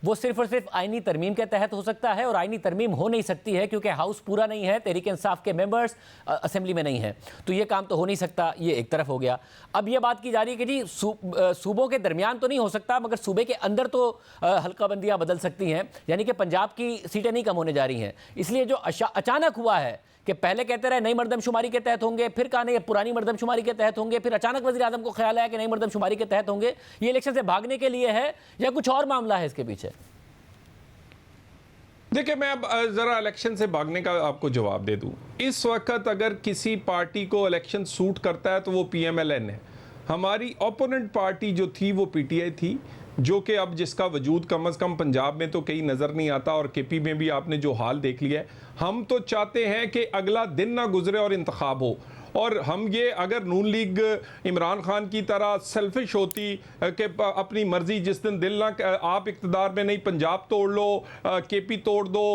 वो सिर्फ और सिर्फ आईनी तरमीम के तहत हो सकता है, और आईनी तरमीम हो नहीं सकती है क्योंकि हाउस पूरा नहीं है, तहरीक इंसाफ के मेंबर्स असेंबली में नहीं है, तो ये काम तो हो नहीं सकता। ये एक तरफ हो गया। अब ये बात की जा रही है कि जी सूबों के दरमियान तो नहीं हो सकता, मगर सूबे के अंदर तो हल्का बंदियाँ बदल सकती हैं, यानी कि पंजाब की सीटें नहीं कम होने जा रही हैं। इसलिए जो अचानक हुआ है कि पहले कहते रहे नई मरदमशुमारी के तहत होंगे, फिर कहा नहीं पुरानी मरदमशुमारी के तहत होंगे, फिर अचानक वज़ीर आज़म को ख्याल आया कि नई मरदमशुमारी के तहत होंगे। ये इलेक्शन से भागने के लिए है या कुछ और मामला है इसके पीछे? देखिए, मैं अब ज़रा इलेक्शन से भागने का आपको जवाब दे दूं। इस वक्त अगर किसी पार्टी को इलेक्शन सूट करता है तो वो PMLN है। हमारी ओपोनेंट पार्टी जो थी वो PTI थी, जो कि अब जिसका वजूद कम अज़ कम पंजाब में तो कहीं नज़र नहीं आता, और KP में भी आपने जो हाल देख लिया है। हम तो चाहते हैं कि अगला दिन ना गुजरे और इंतखाब हो, और हम ये अगर नून लीग इमरान खान की तरह सेल्फिश होती कि अपनी मर्जी जिस दिन दिल ना आप इक़्तिदार में नहीं, पंजाब तोड़ लो, KP तोड़ दो,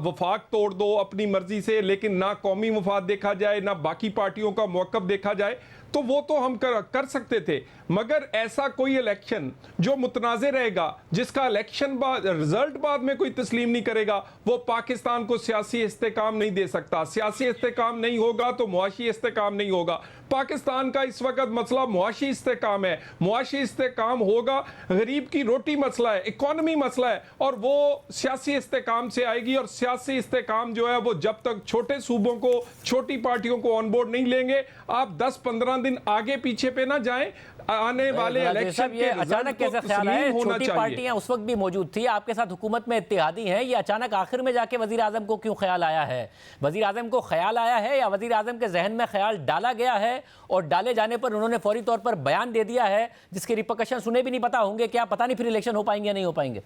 वफाक तोड़ दो अपनी मर्जी से, लेकिन ना कौमी मफाद देखा जाए ना बाकी पार्टियों का मौक़िफ़ देखा जाए, तो वो तो हम कर सकते थे। मगर ऐसा कोई इलेक्शन जो मुतनाज़े रहेगा, जिसका इलेक्शन बाद रिजल्ट बाद में कोई तस्लीम नहीं करेगा, वो पाकिस्तान को सियासी इस्तेकाम नहीं दे सकता। सियासी इस्तेकाम नहीं होगा तो मुआशी इस्तेकाम नहीं होगा। पाकिस्तान का इस वक्त मसला मुआशी इस्तेकाम है, मुआशी इस्तेकाम होगा, गरीब की रोटी मसला है, इकॉनमी मसला है, और वो सियासी इस्तेकाम से आएगी। और सियासी इस्तेकाम जो है वो जब तक छोटे सूबों को, छोटी पार्टियों को ऑन बोर्ड नहीं लेंगे, आप 10-15 दिन आगे पीछे पे ना जाएं। आने वाले इलेक्शन ये अचानक कैसे ख्याल आया? छोटी पार्टियां उस वक्त भी मौजूद थी, आपके साथ हुकूमत में इत्तेहादी हैं, ये अचानक आखिर में जाके वजीर आजम को क्यों ख्याल आया है? वजीर आजम को ख्याल आया है या वजीर आजम के जहन में ख्याल डाला गया है और डाले जाने पर उन्होंने फौरी तौर पर बयान दे दिया है जिसके रिपरकशन सुने भी नहीं पता होंगे? क्या पता नहीं फिर इलेक्शन हो पाएंगे या नहीं हो पाएंगे?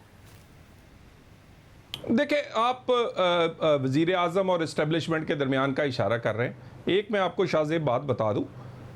देखिए, आप वजीर आजम और इस्टेब्लिशमेंट के दरमियान का इशारा कर रहे हैं। एक मैं आपको शाज़ेब बात बता दूं,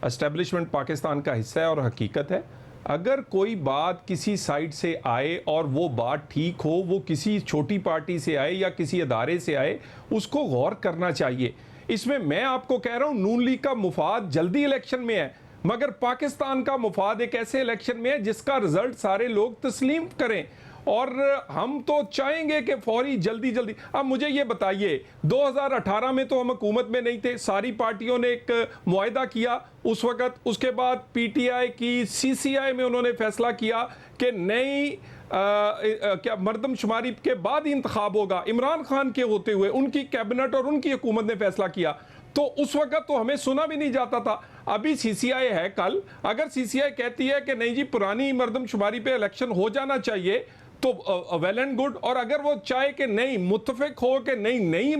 एस्टेब्लिशमेंट पाकिस्तान का हिस्सा है और हकीकत है। अगर कोई बात किसी साइड से आए और वो बात ठीक हो, वो किसी छोटी पार्टी से आए या किसी अदारे से आए, उसको गौर करना चाहिए। इसमें मैं आपको कह रहा हूँ, नून लीग का मुफाद जल्दी इलेक्शन में है, मगर पाकिस्तान का मुफाद एक ऐसे इलेक्शन में है जिसका रिजल्ट सारे लोग तस्लीम करें। और हम तो चाहेंगे कि फौरी जल्दी जल्दी। अब मुझे ये बताइए, 2018 में तो हम हुकूमत में नहीं थे, सारी पार्टियों ने एक मुआहदा किया उस वक़्त, उसके बाद पीटीआई की सीसीआई में उन्होंने फैसला किया कि नई क्या मरदमशुमारी के बाद ही इंतखाब होगा, इमरान खान के होते हुए उनकी कैबिनेट और उनकी हुकूमत ने फैसला किया। तो उस वक्त तो हमें सुना भी नहीं जाता था। अभी सीसीआई है, कल अगर सीसीआई कहती है कि नहीं जी पुरानी मरदमशुमारी पे इलेक्शन हो जाना चाहिए तो वेल एंड गुड, और अगर वो चाहे कि नहीं, मुत्तफिक हो कि नहीं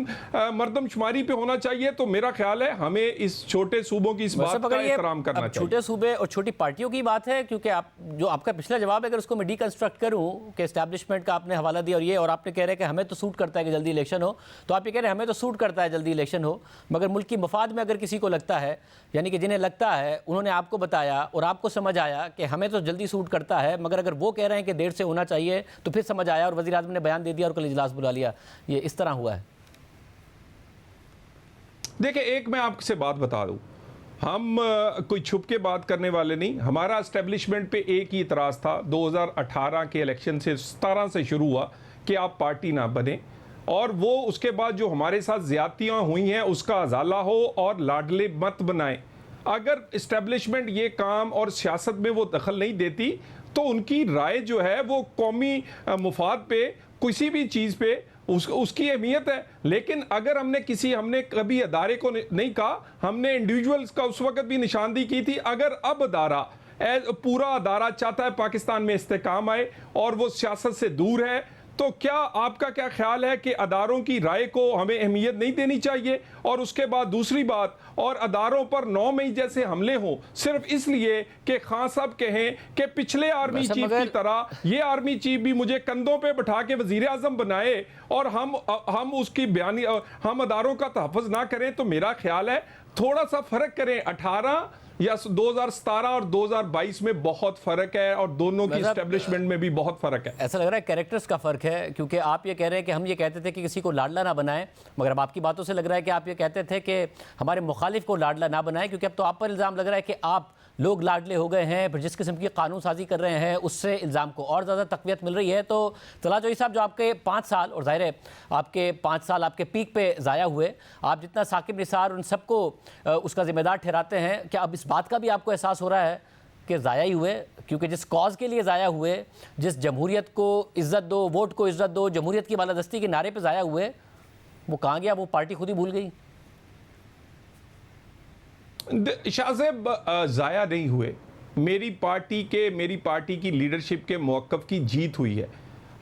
मरदमशुमारी पे होना चाहिए, तो मेरा ख्याल है हमें इस छोटे सूबों की इस बात का एहतराम करना चाहिए। छोटे सूबे और छोटी पार्टियों की बात है, क्योंकि आप जो आपका पिछला जवाब है अगर उसको मैं डीकंस्ट्रक्ट करूं कि एस्टैब्लिशमेंट का आपने हवाला दिया और आपने कह रहे हैं कि हमें तो सूट करता है कि जल्दी इलेक्शन हो, तो आप ये कह रहे हैं हमें तो सूट करता है जल्दी इलेक्शन हो, मगर मुल्क की मफाद में अगर किसी को लगता है, यानी कि जिन्हें लगता है, उन्होंने आपको बताया और आपको समझ आया कि हमें तो जल्दी सूट करता है, मगर अगर वो कह रहे हैं कि देर से होना चाहिए, तो फिर समझ आया और वज़ीर आज़म ने बयान दे दिया और कल इजलास बुला लिया। ये इस तरह हुआ है। देखिए, एक मैं आपसे बात बता दूं, हम कोई छुप के बात करने वाले नहीं। हमारा एस्टेब्लिशमेंट पे एक ही इतराज़ था 2018 के इलेक्शन से, 17 से शुरू हुआ कि आप पार्टी ना बने, और वो उसके बाद जो हमारे साथ ज़्यादतियाँ हुई हैं उसका अजाला हो और लाडले मत बनाएं। अगर इस्टेब्लिशमेंट ये काम और सियासत में वो दखल नहीं देती तो उनकी राय जो है वो कौमी मुफाद पे, किसी भी चीज़ पे उसकी अहमियत है। लेकिन अगर हमने कभी अदारे को नहीं कहा, हमने इंडिविजुअल्स का उस वक्त भी निशानदेही की थी। अगर अब अदारा, पूरा अदारा चाहता है पाकिस्तान में इस्तेकाम आए और वो सियासत से दूर है, तो क्या आपका क्या ख्याल है कि अदारों की राय को हमें अहमियत नहीं देनी चाहिए? और उसके बाद दूसरी बात, और अदारों पर 9 मई जैसे हमले हों सिर्फ इसलिए कि खान साहब कहें कि पिछले आर्मी चीफ की तरह ये आर्मी चीफ भी मुझे कंधों पे बैठा के वजीर आजम बनाए और हम उसकी बयानी, हम अदारों का तहफ़्फ़ुज़ ना करें, तो मेरा ख्याल है थोड़ा सा फ़र्क करें। 18 या 2017 और 2022 में बहुत फ़र्क है और दोनों की एस्टेब्लिशमेंट में भी बहुत फ़र्क है। ऐसा लग रहा है कैरेक्टर्स का फ़र्क है, क्योंकि आप ये कह रहे हैं कि हम ये कहते थे कि किसी को लाडला ना बनाएं, मगर अब आपकी बातों से लग रहा है कि आप ये कहते थे कि हमारे मुखालिफ को लाडला ना बनाएं, क्योंकि अब तो आप पर इल्ज़ाम लग रहा है कि आप लोग लाडले हो गए हैं, फिर जिस किस्म की कानून साजी कर रहे हैं उससे इल्ज़ाम को और ज़्यादा तक़वियत मिल रही है। तो तला जोई साहब, जो आपके 5 साल, और ज़ाहिर है आपके 5 साल आपके पीक पे ज़ाया हुए, आप जितना साकिब निसार उन सबको उसका ज़िम्मेदार ठहराते हैं, क्या अब इस बात का भी आपको एहसास हो रहा है कि ज़ाया ही हुए? क्योंकि जिस कॉज़ के लिए ज़ाया हुए, जिस जमहूरियत को इज़्ज़त दो, वोट को इज़्ज़त दो, जमहूरियत की बालादस्ती के नारे पर ज़ाया हुए, वो कहाँ गया? वो पार्टी खुद ही भूल गई। शाहज़ेब ज़ाया नहीं हुए, मेरी पार्टी की लीडरशिप के मौक़िफ़ की जीत हुई है।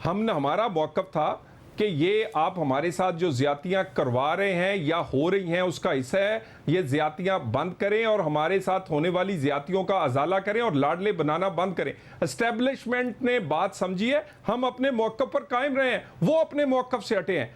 हमारा मौक़िफ़ था कि ये आप हमारे साथ जो ज़्यादतियाँ करवा रहे हैं या हो रही हैं उसका हिस्सा है, ये ज़्यादतियाँ बंद करें और हमारे साथ होने वाली ज़्यादतियों का अजाला करें और लाडले बनाना बंद करें। एस्टेब्लिशमेंट ने बात समझी है, हम अपने मौक़िफ़ पर कायम रहे हैं, वो अपने मौक़िफ़ से हटे हैं।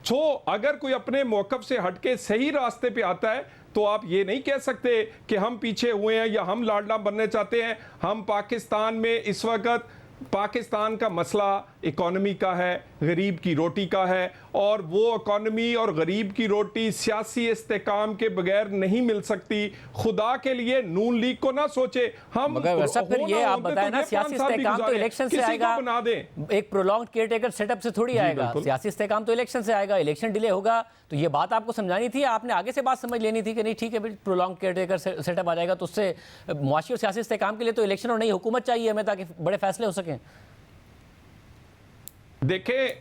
तो अगर कोई अपने मौक़िफ़ से हट के सही रास्ते पे आता है तो आप ये नहीं कह सकते कि हम पीछे हुए हैं या हम लाडला बनना चाहते हैं। हम पाकिस्तान में इस वक्त, पाकिस्तान का मसला इकॉनमी का है, गरीब की रोटी का है, और वो इकॉनमी और गरीब की रोटी सियासी इस्तेकाम के बगैर नहीं मिल सकती। खुदा के लिए नून लीग को ना सोचे हम, मगर वैसा फिर ये आप बताएं ना, सियासी इस्तेकाम तो इलेक्शन से आएगा, बना दें। एक प्रोलॉन्ग केयरटेकर सेटअप से थोड़ी आएगा। सियासी इस्तेकाम तो इलेक्शन से आएगा, इलेक्शन डिले होगा, तो ये बात आपको समझानी थी, आपने आगे से बात समझ लेनी थी कि नहीं ठीक है प्रोलॉन्ग केयरटेकर सेटअप आ जाएगा, तो उससे मुआशी और सियासी इस्तेकाम के लिए तो इलेक्शन और नई हुकूमत चाहिए हमें, ताकि बड़े फैसले हो सकें। देखें,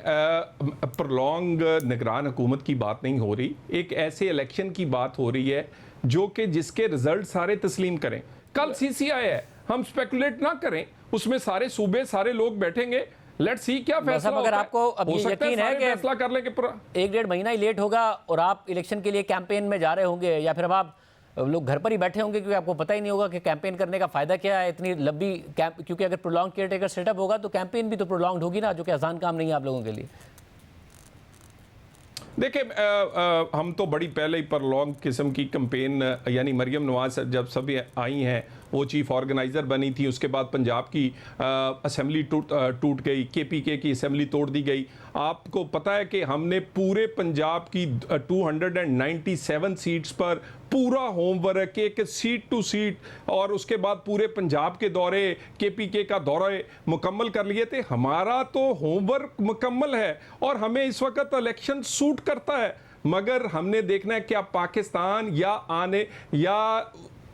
प्रलॉन्ग निगरान हुकूमत की बात नहीं हो रही, एक ऐसे इलेक्शन की बात हो रही है जो कि जिसके रिजल्ट सारे तस्लीम करें। कल सीसीआई है, हम स्पेकुलेट ना करें, उसमें सारे सूबे सारे लोग बैठेंगे, लेट्स सी क्या फैसला होता है। मगर आपको अब ये यकीन है कि फैसला कर लें कि 1-1.5 महीना ही लेट होगा और आप इलेक्शन के लिए कैंपेन में जा रहे होंगे, या फिर अब आप लोग घर पर ही बैठे होंगे क्योंकि आपको पता ही नहीं होगा कि कैंपेन करने का फायदा क्या है इतनी लंबी क्योंकि अगर प्रोलॉन्ग केयरटेकर सेटअप होगा तो कैंपेन भी तो प्रोलॉन्ग्ड होगी ना, जो कि आसान काम नहीं है आप लोगों के लिए। देखिए, हम तो बड़ी पहले ही प्रलॉन्ग किस्म की कैंपेन, यानी मरियम नवाज जब सभी आई हैं, वो चीफ ऑर्गेनाइज़र बनी थी, उसके बाद पंजाब की असेंबली टूट गई, केपीके की असेंबली तोड़ दी गई। आपको पता है कि हमने पूरे पंजाब की 297 सीट्स पर पूरा होमवर्क, एक सीट टू सीट, और उसके बाद पूरे पंजाब के दौरे, केपीके का दौरे मुकम्मल कर लिए थे। हमारा तो होमवर्क मुकम्मल है और हमें इस वक्त इलेक्शन सूट करता है, मगर हमने देखना है क्या पाकिस्तान या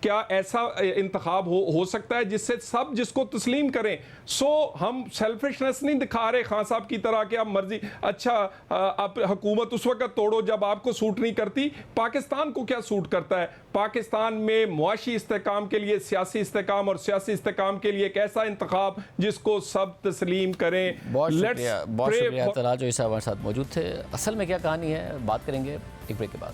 क्या ऐसा इंतखाब हो सकता है जिससे सब जिसको तस्लीम करें। सो हम सेल्फिशनेस नहीं दिखा रहे खान साहब की तरह कि आप मर्जी, अच्छा आप हुकूमत उस वक्त तोड़ो जब आपको सूट नहीं करती। पाकिस्तान को क्या सूट करता है? पाकिस्तान में मुआशी इस्तेकाम के लिए सियासी इस्तेकाम, और सियासी इस्तेकाम के लिए एक ऐसा इंतखाब जिसको सब तस्लीम करें। बहुत शुक्रिया तलाल जो इस हमारे साथ मौजूद थे। असल में क्या कहानी है बात करेंगे एक ब्रेक के बाद।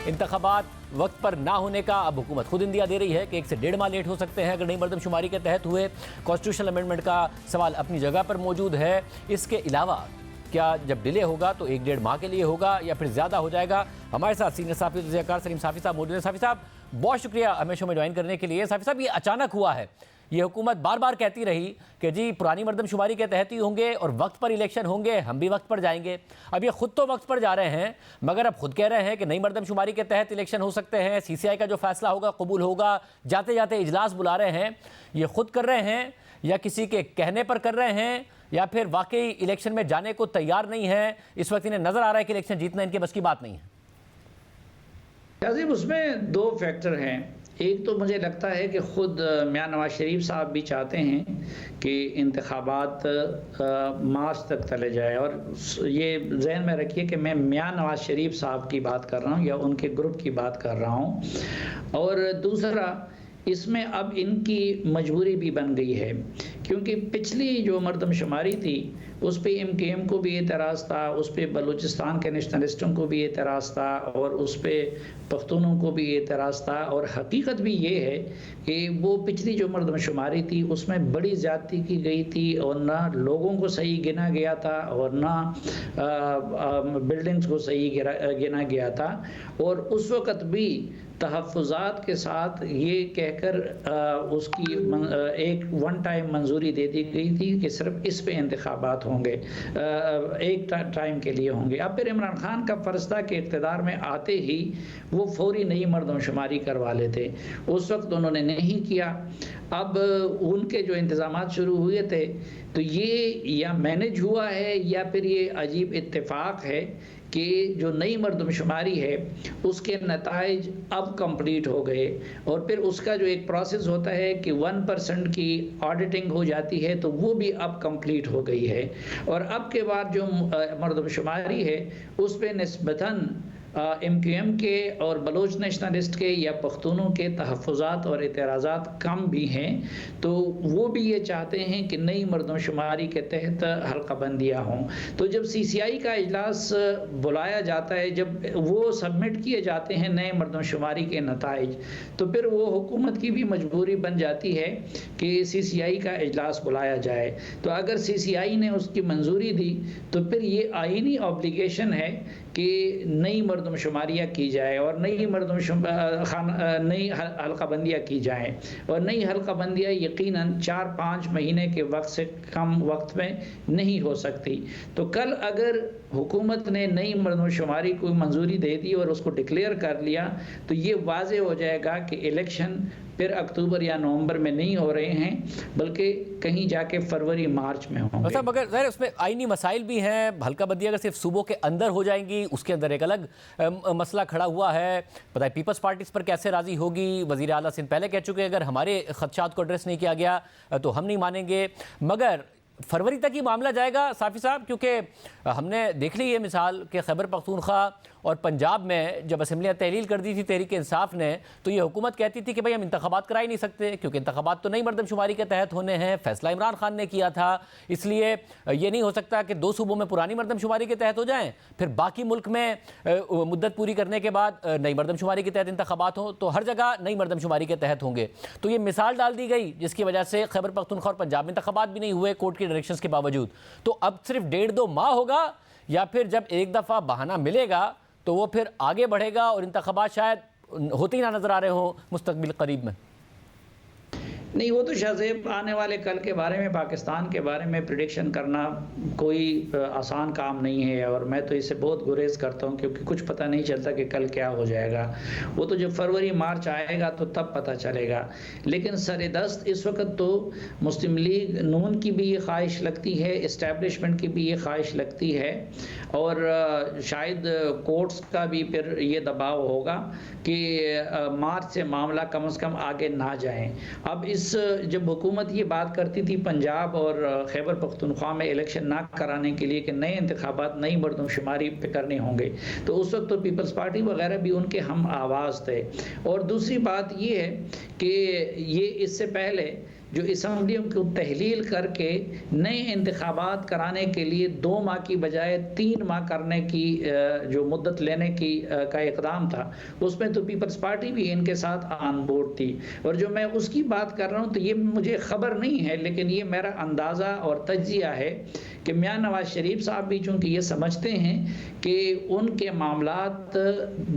इंतखाबात वक्त पर ना होने का अब हुकूमत खुद इंदिया दे रही है कि 1 से 1.5 माह लेट हो सकते हैं अगर नई मरदमशुमारी के तहत हुए। कॉन्स्टिट्यूशनल अमेंडमेंट का सवाल अपनी जगह पर मौजूद है। इसके अलावा क्या जब डिले होगा तो 1-1.5 माह के लिए होगा या फिर ज़्यादा हो जाएगा? हमारे साथ सीनियर साफी रज़ियाकार सलीम साफी साहब मौजूद हैं। साफी साहब बहुत शुक्रिया हमें शो में ज्वाइन करने के लिए। साफी साहब, ये अचानक हुआ है, ये हुकूमत बार बार कहती रही कि जी पुरानी मरदमशुमारी के तहत ही होंगे और वक्त पर इलेक्शन होंगे, हम भी वक्त पर जाएंगे। अब ये खुद तो वक्त पर जा रहे हैं, मगर अब खुद कह रहे हैं कि नई मरदमशुमारी के तहत इलेक्शन हो सकते हैं, सीसीआई का जो फैसला होगा कबूल होगा, जाते जाते इजलास बुला रहे हैं। ये खुद कर रहे हैं या किसी के कहने पर कर रहे हैं, या फिर वाकई इलेक्शन में जाने को तैयार नहीं है? इस वक्त इन्हें नजर आ रहा है कि इलेक्शन जीतना इनके बस की बात नहीं है। काजिम, उसमें 2 फैक्टर हैं। एक तो मुझे लगता है कि ख़ुद मियां नवाज शरीफ साहब भी चाहते हैं कि इंतखाबात मार्च तक चले जाए, और ये जहन में रखिए कि मैं मियां नवाज शरीफ साहब की बात कर रहा हूँ या उनके ग्रुप की बात कर रहा हूँ। और दूसरा, इसमें अब इनकी मजबूरी भी बन गई है, क्योंकि पिछली जो मरदमशुमारी थी उस पे MKM को भी एतराज़ था, उस पे बलूचिस्तान के नेशनलिस्टों को भी एतराज़ था, और उस पे पख्तूनों को भी एतराज़ था। और हकीकत भी ये है कि वो पिछली जो मरदमशुमारी थी उसमें बड़ी ज़्यादती की गई थी, और ना लोगों को सही गिना गया था और ना बिल्डिंग्स को सही गिना गया था। और उस वक़्त भी तहफ़्फ़ुज़ात के साथ ये कहकर उसकी एक वन टाइम मंजूरी दे दी गई थी कि सिर्फ इस पे इंतखाबात होंगे, एक टाइम के लिए होंगे। अब फिर इमरान खान का फ़र्ज़ था कि इक़्तिदार में आते ही वो फौरी नई मरदमशुमारी करवा लेते। उस वक्त उन्होंने नहीं किया। अब उनके जो इंतज़ामात शुरू हुए थे तो ये या मैनेज हुआ है या फिर ये अजीब इत्तेफाक है कि जो नई मरदमशुमारी है उसके नताइज अब कंप्लीट हो गए, और फिर उसका जो एक प्रोसेस होता है कि 1% की ऑडिटिंग हो जाती है तो वो भी अब कंप्लीट हो गई है। और अब के बाद जो मरदमशुमारी है उस पर निस्बतन MQM के और बलोच नेशनलिस्ट के या पख्तूनों के तहफ़्फ़ुज़ात और एतराज़ात कम भी हैं, तो वो भी ये चाहते हैं कि नई मरदमशुमारी के तहत हल्का बंदियाँ हों। तो जब CCI का इजलास बुलाया जाता है, जब वो सबमिट किए जाते हैं नए मरदमशुमारी के नताइज, तो फिर वो हुकूमत की भी मजबूरी बन जाती है कि CCI का इजलास बुलाया जाए। तो अगर CCI ने उसकी मंजूरी दी तो फिर ये आईनी ऑब्लिगेशन है कि नई मरदमशुमारियाँ की जाए और नई नई हल्काबंदियाँ की जाएँ, और नई हल्काबंदियाँ यकीनन 4-5 महीने के वक्त से कम वक्त में नहीं हो सकती। तो कल अगर हुकूमत ने नई मरदमशुमारी को मंजूरी दे दी और उसको डिक्लेयर कर लिया, तो ये वाज़े हो जाएगा कि इलेक्शन फिर अक्टूबर या नवंबर में नहीं हो रहे हैं, बल्कि कहीं जाके फरवरी मार्च में होंगे। मतलब मगर ज़ाहिर उसमें आईनी मसाइल भी हैं। हल्का बंदी अगर सिर्फ सूबों के अंदर हो जाएंगी, उसके अंदर एक अलग मसला खड़ा हुआ है। पता है पीपल्स पार्टी इस पर कैसे राज़ी होगी। वज़ीर आला सिंध पहले कह चुके हैं अगर हमारे खदशात को एड्रेस नहीं किया गया तो हम नहीं मानेंगे। मगर फरवरी तक ही मामला जाएगा साफ़ी साहब, क्योंकि हमने देख ली ये मिसाल कि खैबर पख्तूनख्वा और पंजाब में जब असम्बलियाँ तहलील कर दी थी तहरीक इंसाफ ने, तो ये हुकूमत कहती थी कि भाई हम इंतखाबात करा ही नहीं सकते क्योंकि इंतखाबात तो नई मरदमशुमारी के तहत होने हैं। फैसला इमरान खान ने किया था, इसलिए ये नहीं हो सकता कि 2 सूबों में पुरानी मरदमशुमारी के तहत हो जाएँ, फिर बाकी मुल्क में मुद्दत पूरी करने के बाद नई मरदमशुमारी के तहत इंतखाबात हों, तो हर जगह नई मरदमशुमारी के तहत होंगे। तो ये मिसाल डाल दी गई जिसकी वजह से खैबर पख्तूनख्वा और पंजाब में इंतखाबात भी नहीं हुए कोर्ट की डायरेक्शंस के बावजूद। तो अब सिर्फ 1.5-2 माह होगा, या फिर जब एक दफ़ा बहाना मिलेगा तो वो फिर आगे बढ़ेगा और इंतखाबात शायद होते ही ना नज़र आ रहे हों मुस्तकबिल करीब में। नहीं, वो तो शाहज़ेब आने वाले कल के बारे में, पाकिस्तान के बारे में प्रिडिक्शन करना कोई आसान काम नहीं है, और मैं तो इससे बहुत गुरेज करता हूँ क्योंकि कुछ पता नहीं चलता कि कल क्या हो जाएगा। वो तो जब फरवरी मार्च आएगा तो तब पता चलेगा। लेकिन सरेदस्त इस वक्त तो मुस्लिम लीग नून की भी ये ख्वाहिश लगती है, इस्टेब्लिशमेंट की भी ये ख्वाहिश लगती है, और शायद कोर्ट्स का भी फिर ये दबाव होगा कि मार्च से मामला कम से कम आगे ना जाए। अब जब हुकूमत ये बात करती थी पंजाब और खैबर पख्तूनख्वा में इलेक्शन ना कराने के लिए कि नए इंतखाबात नई मरदमशुमारी पे करने होंगे, तो उस वक्त तो पीपल्स पार्टी वगैरह भी उनके हम आवाज़ थे। और दूसरी बात ये है कि ये इससे पहले जो असम्बलियों को तहलील करके नए इंतखाबात कराने के लिए 2 माह की बजाय 3 माह करने की जो मुद्दत लेने की का इक़दाम था, उसमें तो पीपल्स पार्टी भी इनके साथ ऑन बोर्ड थी। और जो मैं उसकी बात कर रहा हूँ तो ये मुझे ख़बर नहीं है, लेकिन ये मेरा अंदाज़ा और तज्जिया है कि मियां नवाज शरीफ साहब भी चूँकि ये समझते हैं कि उनके मामलात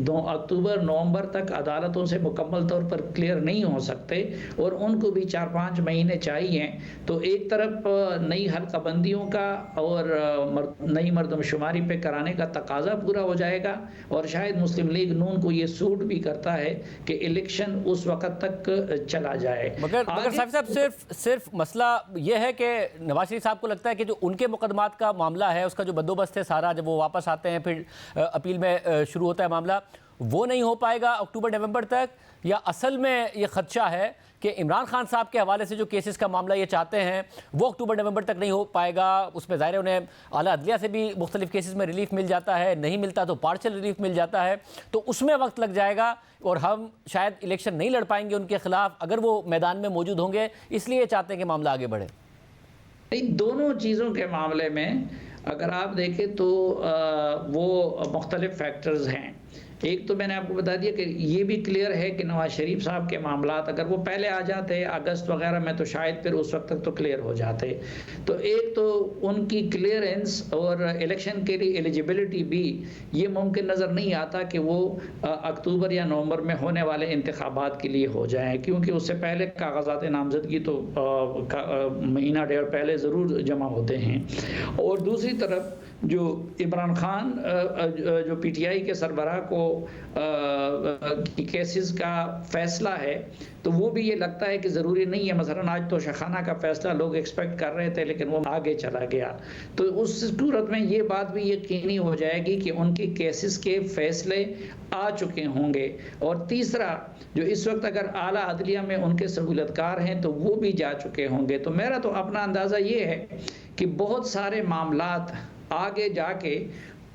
2 अक्टूबर नवंबर तक अदालतों से मुकम्मल तौर पर क्लियर नहीं हो सकते और उनको भी 4-5 महीने चाहिए, तो एक तरफ नई हल्काबंदियों का और नई मरदमशुमारी पे कराने का तकाजा पूरा हो जाएगा, और शायद मुस्लिम लीग नून को ये सूट भी करता है कि इलेक्शन उस वक्त तक चला जाए। मगर साहब सिर्फ मसला यह है कि नवाज शरीफ साहब को लगता है कि जो उनके मुकदमात का मामला है उसका जो बंदोबस्त है सारा, जब वो वापस आते हैं फिर अपील में शुरू होता है मामला, वो नहीं हो पाएगा अक्टूबर नवंबर तक, या असल में ये खदशा है कि इमरान खान साहब के हवाले से जो केसेस का मामला ये चाहते हैं वो अक्टूबर नवंबर तक नहीं हो पाएगा। उसमें ज़ाहिर उन्हें आला अदलिया से भी मुख्तलिफ केसेस में रिलीफ मिल जाता है, नहीं मिलता तो पार्शल रिलीफ मिल जाता है, तो उसमें वक्त लग जाएगा और हम शायद इलेक्शन नहीं लड़ पाएंगे उनके खिलाफ अगर वो मैदान में मौजूद होंगे, इसलिए चाहते हैं कि मामला आगे बढ़े। इन दोनों चीज़ों के मामले में अगर आप देखें तो वो मुख्तलिफ फैक्टर्स हैं। एक तो मैंने आपको बता दिया कि ये भी क्लियर है कि नवाज शरीफ साहब के मामलात अगर वो पहले आ जाते अगस्त वगैरह में तो शायद फिर उस वक्त तक तो क्लियर हो जाते। तो एक तो उनकी क्लियरेंस और इलेक्शन के लिए एलिजिबिलिटी भी ये मुमकिन नज़र नहीं आता कि वो अक्टूबर या नवंबर में होने वाले इंतखाबात के लिए हो जाएं, क्योंकि उससे पहले कागजात नामजदगी तो महीना 1.5 पहले ज़रूर जमा होते हैं। और दूसरी तरफ जो इमरान खान जो पीटीआई के सरबराह को केसेस का फैसला है, तो वो भी ये लगता है कि ज़रूरी नहीं है। मसलन आज तो तोशाखाना का फैसला लोग एक्सपेक्ट कर रहे थे लेकिन वो आगे चला गया, तो उस सूरत में ये बात भी यकीनी हो जाएगी कि उनके केसेस के फैसले आ चुके होंगे। और तीसरा, जो इस वक्त अगर आला अदलिया में उनके सहूलतकार हैं तो वो भी जा चुके होंगे। तो मेरा तो अपना अंदाज़ा ये है कि बहुत सारे मामलात आगे जाके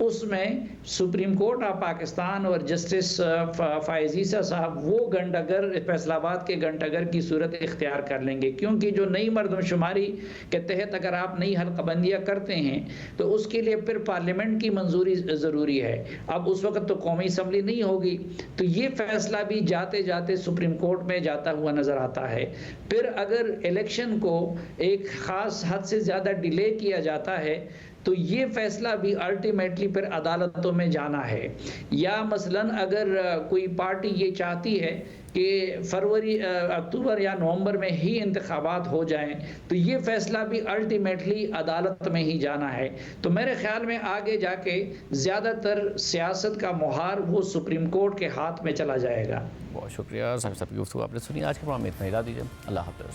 उसमें सुप्रीम कोर्ट ऑफ पाकिस्तान और जस्टिस फ़ायज़ ईसा साहब वो गंडगर फैसलाबाद के गंडगर की सूरत इख्तियार कर लेंगे, क्योंकि जो नई मरदमशुमारी के तहत अगर आप नई हल्काबंदियाँ करते हैं तो उसके लिए फिर पार्लियामेंट की मंजूरी ज़रूरी है। अब उस वक्त तो कौमी असम्बली नहीं होगी, तो ये फैसला भी जाते जाते सुप्रीम कोर्ट में जाता हुआ नज़र आता है। फिर अगर इलेक्शन को एक ख़ास हद से ज़्यादा डिले किया जाता है तो ये फैसला भी अल्टीमेटली फिर अदालतों में जाना है। या मसलन अगर कोई पार्टी ये चाहती है कि फरवरी, अक्टूबर या नवंबर में ही इंतखाबात हो जाएं, तो ये फैसला भी अल्टीमेटली अदालत में ही जाना है। तो मेरे ख्याल में आगे जाके ज़्यादातर सियासत का मुहार वो सुप्रीम कोर्ट के हाथ में चला जाएगा। बहुत शुक्रिया साहब, सबकी गुफ्तगू आपने सुनी। आज के प्रोग्राम में इतना ही, दीजिए अल्लाह हाफ़िज़।